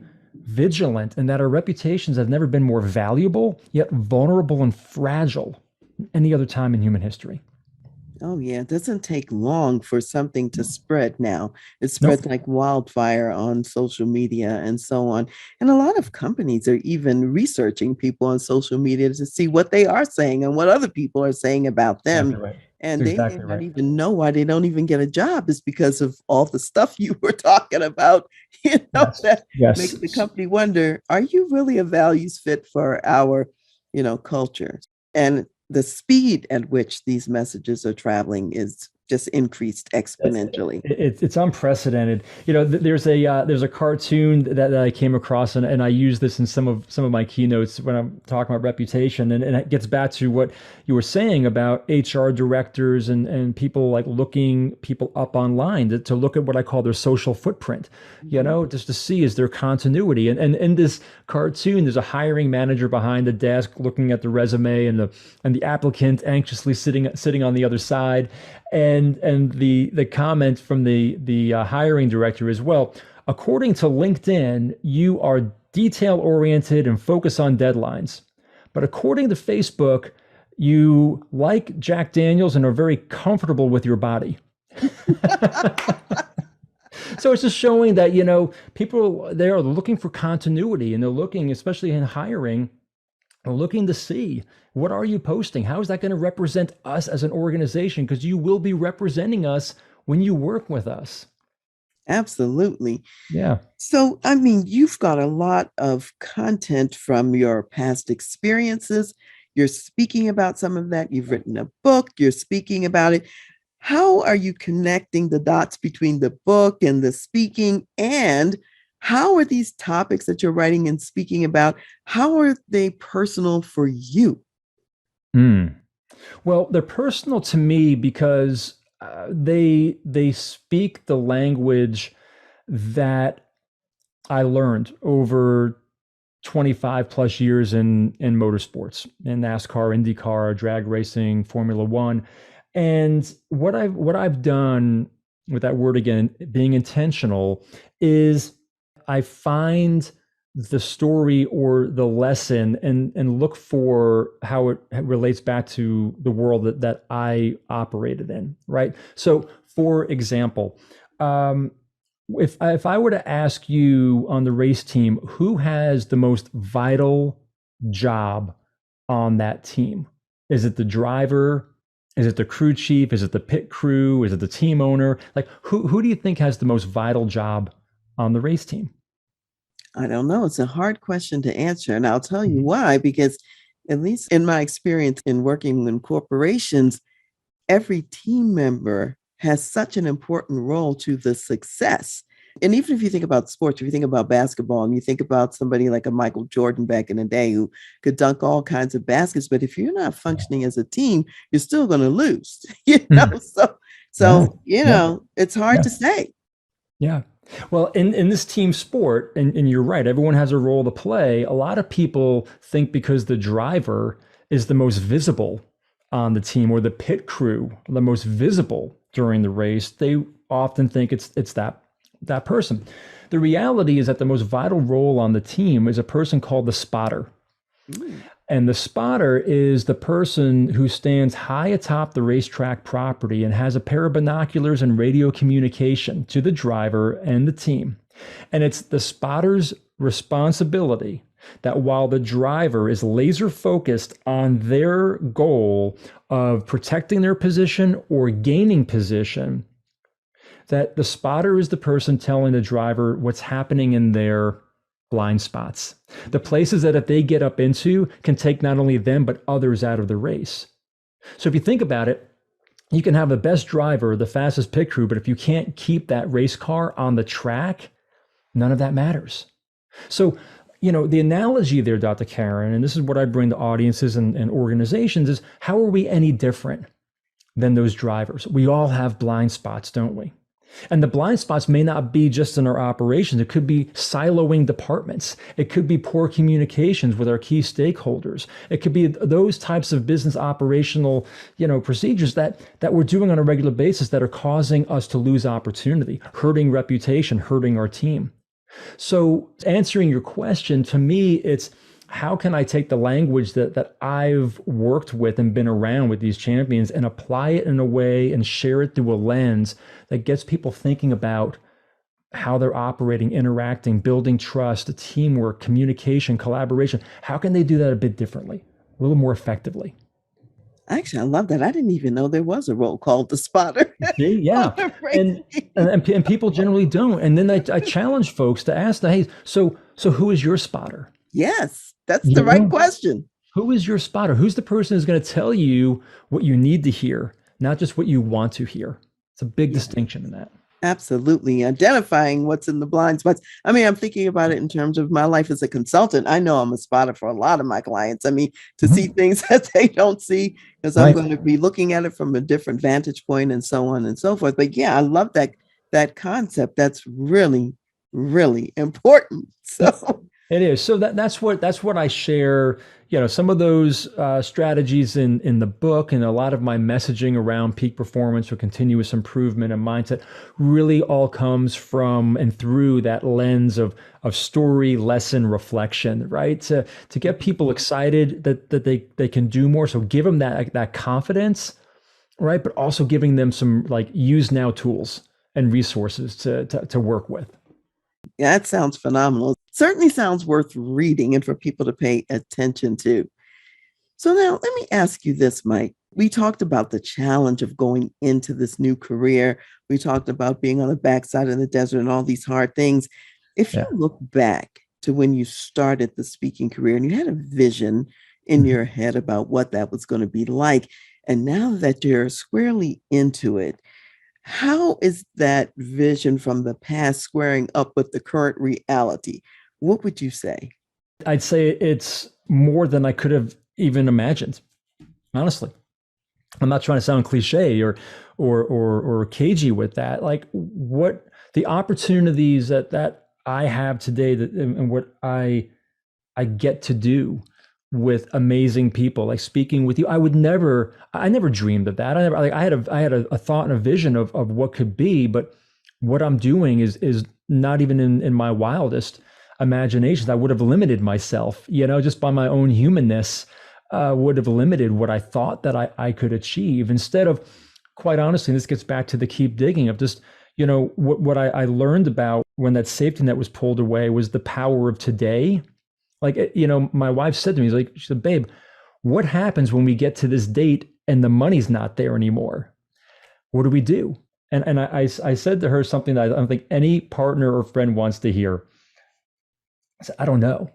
vigilant and that our reputations have never been more valuable, yet vulnerable and fragile any other time in human history. oh, yeah. It doesn't take long for something to spread now. It Nope. spreads like wildfire on social media and so on. And a lot of companies are even researching people on social media to see what they are saying and what other people are saying about them. Exactly right. And That's they may exactly not right. even know why they don't even get a job is because of all the stuff you were talking about, Yes. that makes the Yes. company wonder, are you really a values fit for our, culture? And the speed at which these messages are traveling is just increased exponentially. It's unprecedented. There's a cartoon that I came across, and I use this in some of my keynotes when I'm talking about reputation, and it gets back to what you were saying about HR directors and people like looking people up online to look at what I call their social footprint, Mhm. just to see is there continuity. And in this cartoon, there's a hiring manager behind the desk looking at the resume and the applicant anxiously sitting on the other side, and the comment from the hiring director is, well, according to LinkedIn, you are detail oriented, and focus on deadlines. But according to Facebook, you like Jack Daniels and are very comfortable with your body. So it's just showing that, people, they are looking for continuity, and they're looking, especially in hiring, they're looking to see, what are you posting? How is that going to represent us as an organization? Because you will be representing us when you work with us. Absolutely. Yeah. So, I mean, you've got a lot of content from your past experiences. You're speaking about some of that. You've written a book, you're speaking about it. How are you connecting the dots between the book and the speaking? And how are these topics that you're writing and speaking about, how are they personal for you? Hmm. Well, they're personal to me because they speak the language that I learned over 25 plus years in motorsports, in NASCAR, IndyCar, drag racing, Formula One. And what I've done with that word again, being intentional, is I find the story or the lesson and look for how it relates back to the world that I operated in, right? So for example, if I were to ask you on the race team, who has the most vital job on that team? Is it the driver? Is it the crew chief? Is it the pit crew? Is it the team owner? Like who do you think has the most vital job on the race team? I don't know. It's a hard question to answer. And I'll tell you why, because at least in my experience in working in corporations, every team member has such an important role to the success. And even if you think about sports, if you think about basketball and you think about somebody like a Michael Jordan back in the day who could dunk all kinds of baskets, but if you're not functioning as a team, you're still going to lose, Mm. So, Yeah, yeah, it's hard yeah, to say. yeah. Well, in this team sport, and you're right, everyone has a role to play. A lot of people think because the driver is the most visible on the team, or the pit crew the most visible during the race, they often think it's that person. The reality is that the most vital role on the team is a person called the spotter. Mm. And the spotter is the person who stands high atop the racetrack property and has a pair of binoculars and radio communication to the driver and the team. And it's the spotter's responsibility that while the driver is laser focused on their goal of protecting their position or gaining position, that the spotter is the person telling the driver what's happening in their blind spots, the places that if they get up into can take not only them but others out of the race. So if you think about it, you can have the best driver, the fastest pit crew, but if you can't keep that race car on the track, none of that matters. So, the analogy there, Dr. Karen, and this is what I bring to audiences and organizations, is how are we any different than those drivers? We all have blind spots, don't we? And the blind spots may not be just in our operations. It could be siloing departments. It could be poor communications with our key stakeholders. It could be those types of business operational, procedures that we're doing on a regular basis that are causing us to lose opportunity, hurting reputation, hurting our team. So answering your question, to me, it's how can I take the language that I've worked with and been around with these champions and apply it in a way and share it through a lens that gets people thinking about how they're operating, interacting, building trust, teamwork, communication, collaboration. How can they do that a bit differently, a little more effectively? Actually, I love that. I didn't even know there was a role called the spotter. See, yeah, and and people generally don't. And then I challenge folks to ask them, hey, so who is your spotter? Yes, that's You the right know, question. who is your spotter? Who's the person who's going to tell you what you need to hear, not just what you want to hear? It's a big Yeah, distinction in that. absolutely. Identifying what's in the blind spots. I mean, I'm thinking about it in terms of my life as a consultant. I know I'm a spotter for a lot of my clients. I mean, to see Mhm. things that they don't see, because I'm Right. going to be looking at it from a different vantage point and so on and so forth. But yeah, I love that concept. That's really, really important. Yep. So It is. So that's what I share. Some of those strategies in the book, and a lot of my messaging around peak performance or continuous improvement and mindset really all comes from and through that lens of story, lesson, reflection, right? To get people excited that they can do more. So give them that confidence, right? But also giving them some like use now tools and resources to work with. Yeah, that sounds phenomenal. Certainly sounds worth reading and for people to pay attention to. So now let me ask you this, Mike. We talked about the challenge of going into this new career. We talked about being on the backside of the desert and all these hard things. If you Yeah. look back to when you started the speaking career and you had a vision in Mhm. your head about what that was going to be like, and now that you're squarely into it, how is that vision from the past squaring up with the current reality? What would you say? I'd say it's more than I could have even imagined, honestly. I'm not trying to sound cliche or cagey with that. Like what the opportunities that I have today and what I get to do with amazing people, like speaking with you. I never dreamed of that. I had a thought and a vision of what could be, but what I'm doing is not even in my wildest imaginations. I would have limited myself, just by my own humanness, would have limited what I thought that I could achieve instead of, quite honestly, and this gets back to the keep digging of just, what I learned about when that safety net was pulled away was the power of today. Like, my wife said to me, she said, babe, what happens when we get to this date and the money's not there anymore? What do we do? And I said to her something that I don't think any partner or friend wants to hear. I said, I don't know.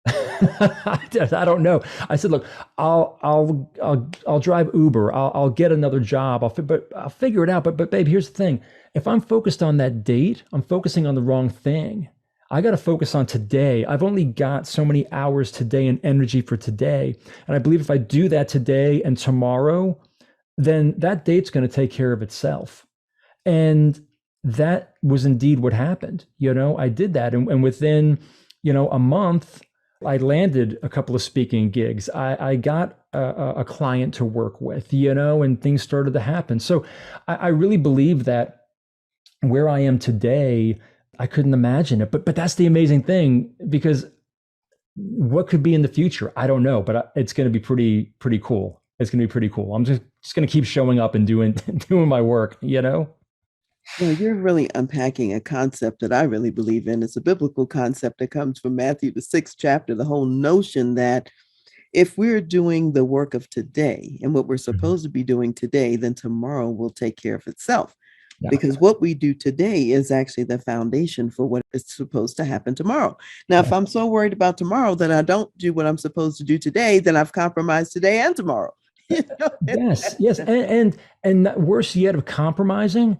I don't know. I said, look, I'll drive Uber. I'll get another job. But I'll figure it out. But babe, here's the thing. If I'm focused on that date, I'm focusing on the wrong thing. I got to focus on today. I've only got so many hours today and energy for today. And I believe if I do that today and tomorrow, then that date's going to take care of itself. And that was indeed what happened. I did that. And within, a month, I landed a couple of speaking gigs. I got a client to work with, and things started to happen. So I really believe that where I am today, I couldn't imagine it. But that's the amazing thing, because what could be in the future? I don't know, but it's going to be pretty cool. It's going to be pretty cool. I'm just going to keep showing up and doing doing my work. Well, you're really unpacking a concept that I really believe in. It's a biblical concept that comes from Matthew, the sixth chapter, the whole notion that if we're doing the work of today and what we're Mhm. supposed to be doing today, then tomorrow will take care of itself. Yeah. Because what we do today is actually the foundation for what is supposed to happen tomorrow. Now, if Yeah. I'm so worried about tomorrow that I don't do what I'm supposed to do today, then I've compromised today and tomorrow. You know? Yes. Yes. And worse yet, of compromising.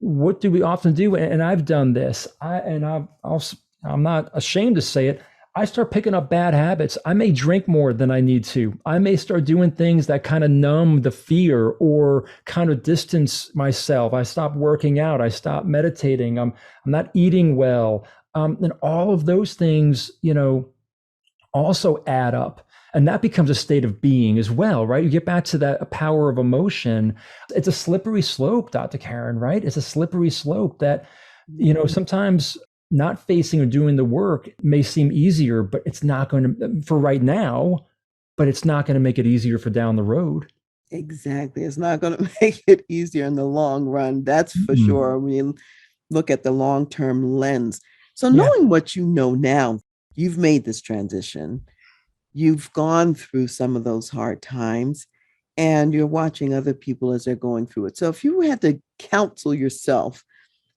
What do we often do? And I've done this. I'm not ashamed to say it. I start picking up bad habits. I may drink more than I need to. I may start doing things that kind of numb the fear or kind of distance myself. I stop working out. I stop meditating. I'm not eating well. And all of those things, also add up. And that becomes a state of being as well, right? You get back to that power of emotion. It's a slippery slope, Dr. Karen, right? It's a slippery slope that, sometimes not facing or doing the work may seem easier, but it's not going to, for right now, but it's not going to make it easier for down the road. Exactly. It's not going to make it easier in the long run. That's for Mm. sure. When you look at the long term lens. So, Yeah. knowing what you know now, you've made this transition, you've gone through some of those hard times, and you're watching other people as they're going through it. So, if you had to counsel yourself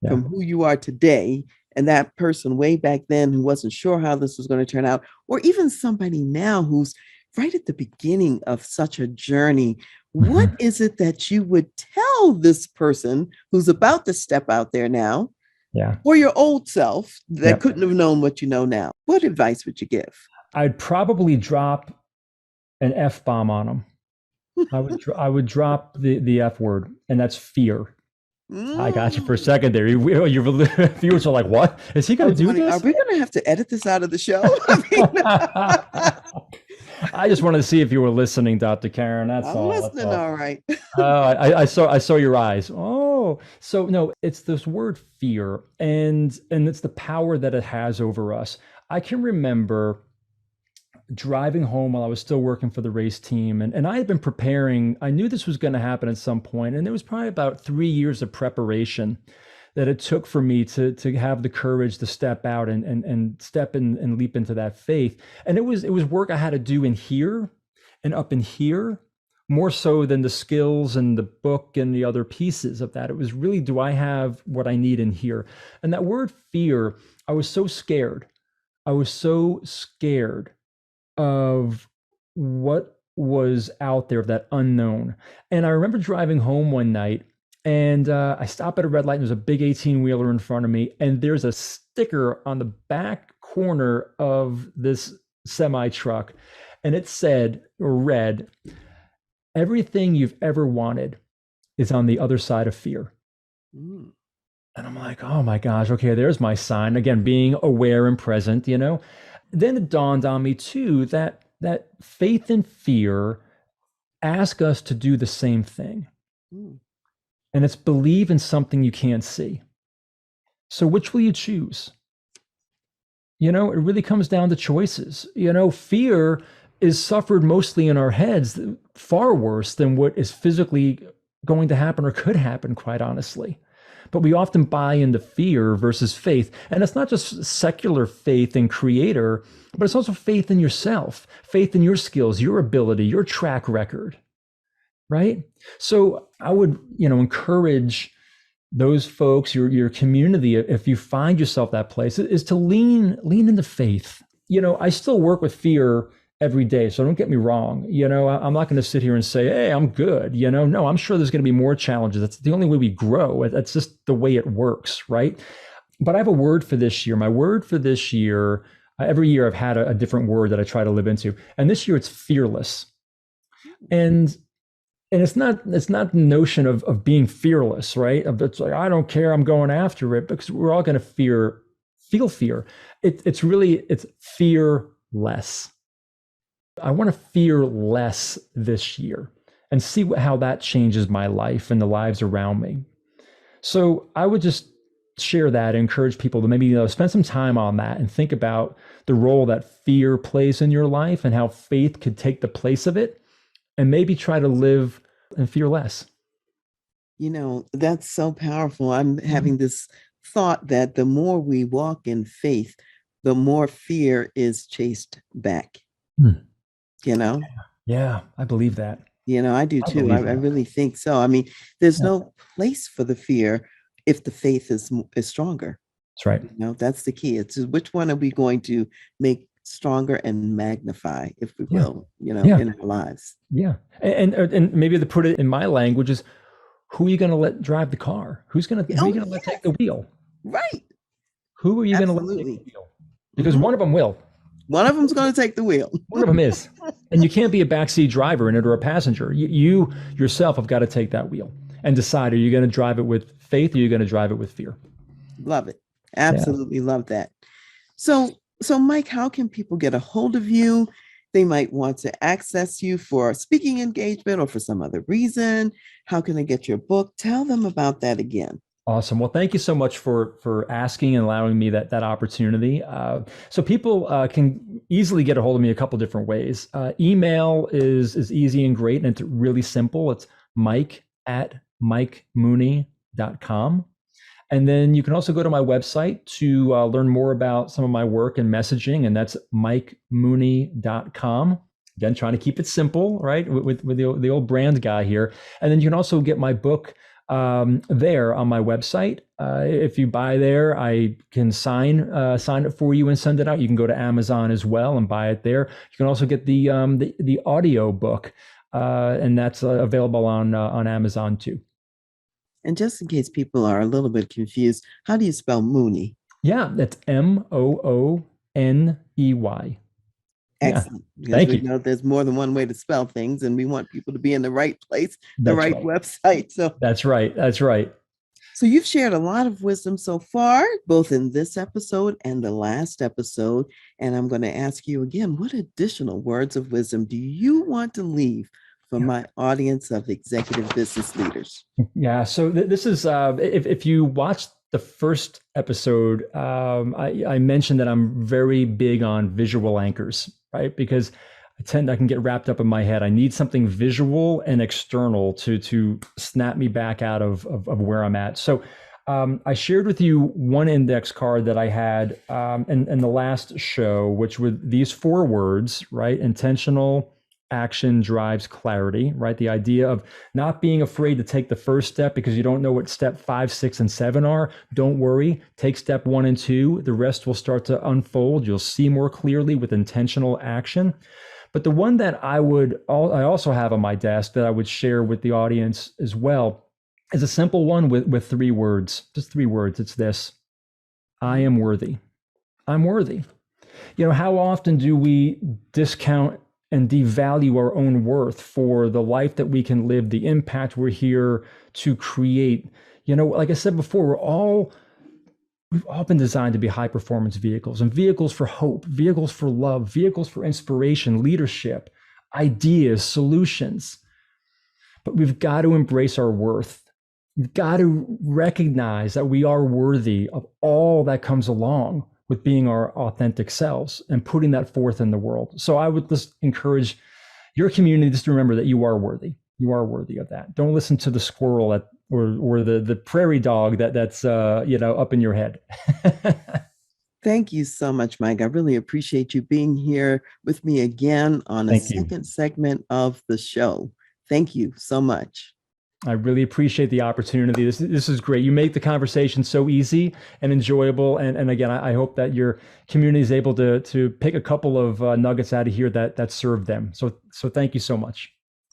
Yeah. from who you are today and that person way back then who wasn't sure how this was going to turn out, or even somebody now who's right at the beginning of such a journey, what Mhm. is it that you would tell this person who's about to step out there now, Yeah. or your old self that Yep. couldn't have known what you know now? What advice would you give? I'd probably drop an F bomb on them. I would drop the F word, and that's fear. I got you for a Mm. second there. Your viewers are like, "What is he I going to was do wondering, are this?" we going to have to edit this out of the show? I mean, I just wanted to see if you were listening, Dr. Karen. That's I'm all. That's listening. all. All right. I saw your eyes. Oh, so no, it's this word fear, and it's the power that it has over us. I can remember driving home while I was still working for the race team, and I had been preparing. I knew this was going to happen at some point, and there was probably about 3 years of preparation that it took for me to have the courage to step out and step in and leap into that faith. And it was work I had to do in here and up in here, more so than the skills and the book and the other pieces of that. It was really, do I have what I need in here? And that word fear, I was so scared. I was so scared of what was out there, of that unknown. And I remember driving home one night, and I stopped at a red light, and there's a big 18-wheeler in front of me, and there's a sticker on the back corner of this semi truck, and it said or read, "Everything you've ever wanted is on the other side of fear." Mm. And I'm like, oh my gosh, okay, there's my sign. Again, being aware and present, you know. Then it dawned on me too that faith and fear ask us to do the same thing. Mm. And it's believe in something you can't see. So which will you choose? You know, it really comes down to choices. You know, fear is suffered mostly in our heads, far worse than what is physically going to happen or could happen, quite honestly. But we often buy into fear versus faith. And it's not just secular faith in creator, but it's also faith in yourself, faith in your skills, your ability, your track record, right? So I would, encourage those folks, your community, if you find yourself that place, is to lean into faith. I still work with fear every day, so don't get me wrong. I'm not going to sit here and say, hey, I'm good. No, I'm sure there's going to be more challenges. That's the only way we grow. That's just the way it works, right? But I have a word for this year. My word for this year, every year I've had a different word that I try to live into, and this year it's fearless. And it's not the notion of being fearless, right? It's like, I don't care, I'm going after it, because we're all going to feel fear. It's fear less. I want to fear less this year and see how that changes my life and the lives around me. So I would just share that, encourage people to maybe spend some time on that and think about the role that fear plays in your life and how faith could take the place of it, and maybe try to live and fear less. That's so powerful. I'm having this thought that the more we walk in faith, the more fear is chased back. Hmm. You know? Yeah, I believe that. I do too. I really think so. I mean, there's no place for the fear if the faith is stronger. That's right. That's the key. It's which one are we going to make stronger and magnify, if we will, in our lives. Yeah. And maybe to put it in my language is, who are you going to let drive the car? Who are you going to let take the wheel? Right. Who are you going to let take the wheel? Because one of them will. One of them's going to take the wheel. One of them is. And you can't be a backseat driver in it or a passenger. You yourself have got to take that wheel and decide, are you going to drive it with faith or are you going to drive it with fear? Love it. Absolutely love that. So Mike, how can people get a hold of you? They might want to access you for a speaking engagement or for some other reason. How can they get your book? Tell them about that again. Awesome. Well, thank you so much for asking and allowing me that opportunity. So people can easily get a hold of me a couple different ways. Email is easy and great, and it's really simple. It's mike@mikemooney.com. And then you can also go to my website to learn more about some of my work and messaging, and that's mikemooney.com. Again, trying to keep it simple, right? With the old brand guy here. And then you can also get my book there on my website. If you buy there, I can sign it for you and send it out. You can go to Amazon as well and buy it there. You can also get the audio book, and that's available on Amazon too. And just in case people are a little bit confused, how do you spell Mooney? Yeah, that's Mooney. Excellent. Yeah. Thank you. Know there's more than one way to spell things, and we want people to be in the right place, the right website. So that's right. So you've shared a lot of wisdom so far, both in this episode and the last episode. And I'm going to ask you again, what additional words of wisdom do you want to leave for Yeah. my audience of executive business leaders? Yeah. So this is, if you watched the first episode, I mentioned that I'm very big on visual anchors, right? Because I can get wrapped up in my head. I need something visual and external to snap me back out of where I'm at. So I shared with you one index card that I had in the last show, which were these four words, right? Intentional action drives clarity, right? The idea of not being afraid to take the first step because you don't know what step 5, 6, and 7 are. Don't worry. Take step 1 and 2. The rest will start to unfold. You'll see more clearly with intentional action. But the one that I also have on my desk that I would share with the audience as well is a simple one with 3 words, just 3 words. It's this: I am worthy. I'm worthy. How often do we discount and devalue our own worth for the life that we can live, the impact we're here to create? Like I said before, we've all been designed to be high performance vehicles, and vehicles for hope, vehicles for love, vehicles for inspiration, leadership, ideas, solutions. But we've got to embrace our worth. We've got to recognize that we are worthy of all that comes along with being our authentic selves and putting that forth in the world. So I would just encourage your community just to remember that you are worthy. You are worthy of that. Don't listen to the squirrel or the prairie dog that's up in your head. Thank you so much, Mike. I really appreciate you being here with me again on a Thank you. second segment of the show. Thank you so much. I really appreciate the opportunity. This is great. You make the conversation so easy and enjoyable. And again, I hope that your community is able to pick a couple of nuggets out of here that serve them. So thank you so much.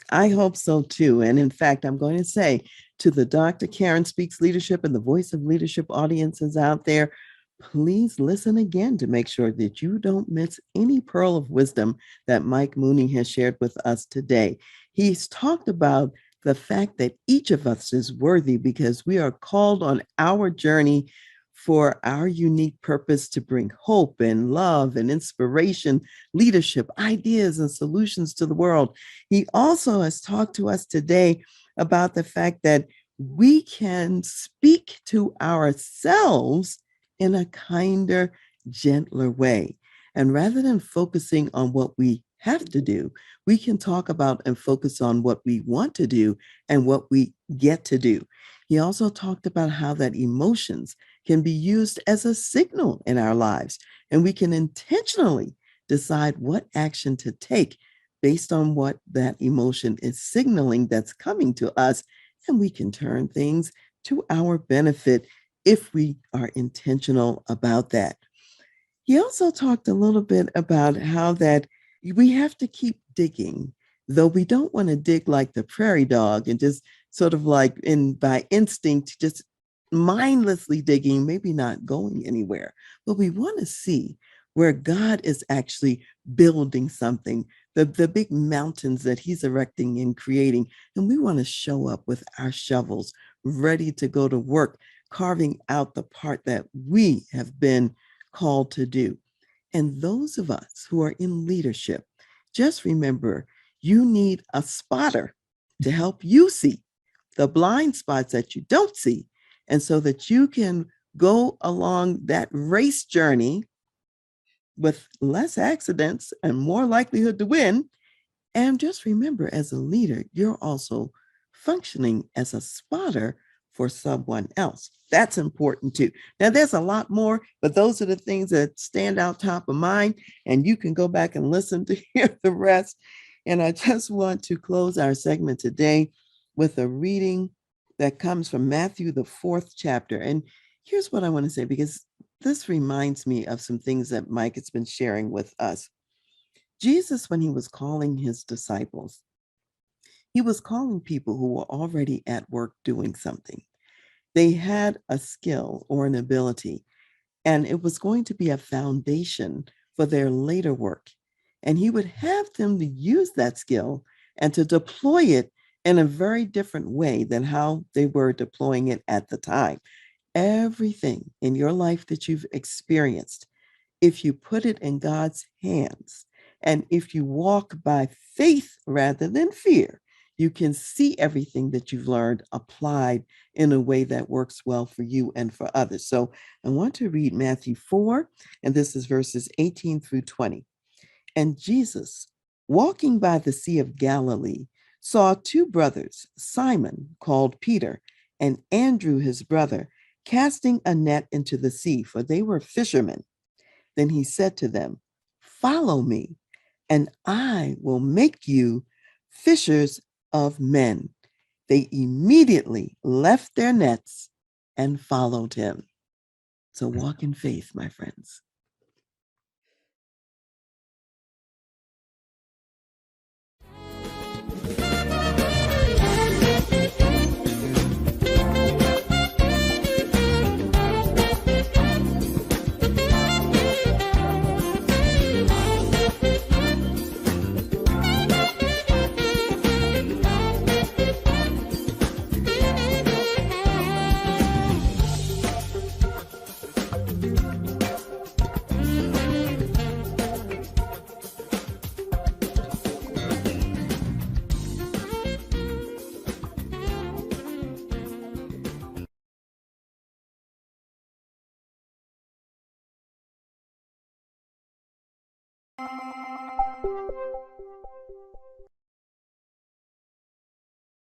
I hope so too. And in fact, I'm going to say to the Dr. Karen Speaks Leadership and the Voice of Leadership audiences out there, please listen again to make sure that you don't miss any pearl of wisdom that Mike Mooney has shared with us today. He's talked about the fact that each of us is worthy because we are called on our journey for our unique purpose to bring hope and love and inspiration, leadership, ideas, and solutions to the world. He also has talked to us today about the fact that we can speak to ourselves in a kinder, gentler way. And rather than focusing on what we have to do, we can talk about and focus on what we want to do and what we get to do. He also talked about how that emotions can be used as a signal in our lives, and we can intentionally decide what action to take based on what that emotion is signaling that's coming to us, and we can turn things to our benefit if we are intentional about that. He also talked a little bit about how that we have to keep digging, though we don't want to dig like the prairie dog and just sort of like by instinct, just mindlessly digging, maybe not going anywhere. But we want to see where God is actually building something, the big mountains that he's erecting and creating. And we want to show up with our shovels, ready to go to work, carving out the part that we have been called to do. And those of us who are in leadership, just remember, you need a spotter to help you see the blind spots that you don't see. And so that you can go along that race journey with less accidents and more likelihood to win. And just remember, as a leader, you're also functioning as a spotter for someone else. That's important too. Now, there's a lot more, but those are the things that stand out top of mind, and you can go back and listen to hear the rest. And I just want to close our segment today with a reading that comes from Matthew, the 4th chapter. And here's what I want to say, because this reminds me of some things that Mike has been sharing with us. Jesus, when he was calling his disciples, he was calling people who were already at work doing something. They had a skill or an ability, and it was going to be a foundation for their later work. And he would have them to use that skill and to deploy it in a very different way than how they were deploying it at the time. Everything in your life that you've experienced, if you put it in God's hands and if you walk by faith rather than fear, you can see everything that you've learned applied in a way that works well for you and for others. So I want to read Matthew 4, and this is verses 18 through 20. And Jesus, walking by the Sea of Galilee, saw two brothers, Simon, called Peter, and Andrew, his brother, casting a net into the sea, for they were fishermen. Then he said to them, "Follow me, and I will make you fishers of men." They immediately left their nets and followed him. So walk in faith, my friends.